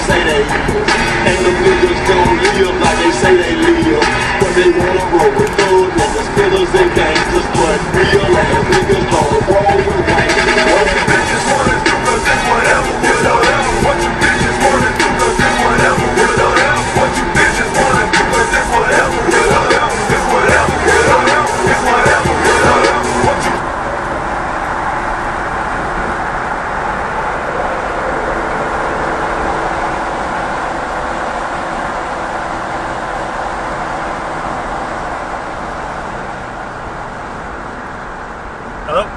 say they is. And the niggas don't live like they say they live. But they wanna roll with those niggas, killers and gangsters. But real ass niggas don't roll with gangsters. What you bitches wanna do, cause it's whatever, whatever. What you bitches wanna do, cause it's whatever, whatever. What you bitches wanna do, cause it's whatever, whatever. It's whatever, whatever. It's whatever, whatever. What you Hello?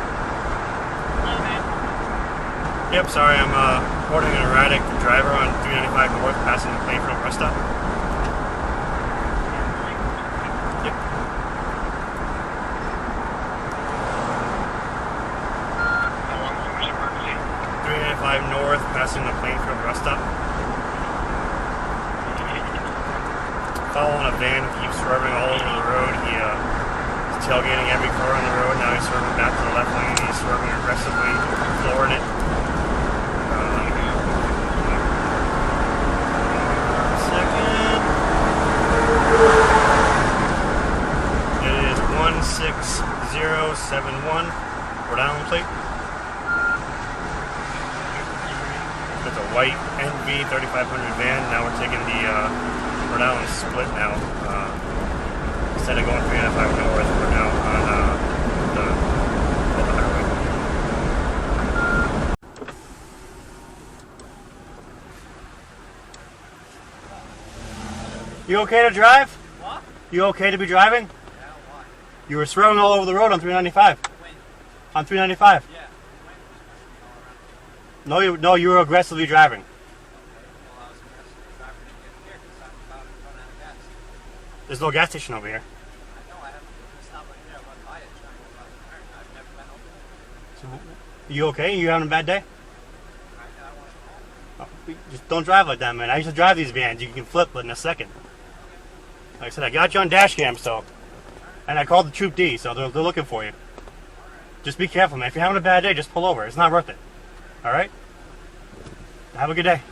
Hello, man. Yep, sorry, I'm reporting an erratic driver on 395 North passing the plane from rest stop. Yep. How long was your emergency? 395 North passing the plane from rest stop. Following a van, keeps swerving all over the road. He is tailgating every car on the road. Now he's swerving back to the left lane. He's swerving aggressively, flooring it. Second. It is 16071. Rhode Island plate. It's a white NV 3500 van. Now we're taking the Rhode Island split now. Instead of going 395 north, we're now on the highway. You okay to drive? What? You okay to be driving? Yeah, why? You were swerving all over the road on 395. When? On 395. Yeah. When? No, you were aggressively driving. Well, I was aggressively driving to get here because I'm about to run out of gas. There's no gas station over here. I know I have to stop right there. I went by it trying to go by the iron. I've never been over there. So, you okay? You having a bad day? I want to go home. Oh, just don't drive like that, man. I used to drive these vans. You can flip in a second. Like I said, I got you on dashcam, so, and I called the Troop D, so they're looking for you. Just be careful, man. If you're having a bad day, just pull over. It's not worth it. All right? Have a good day.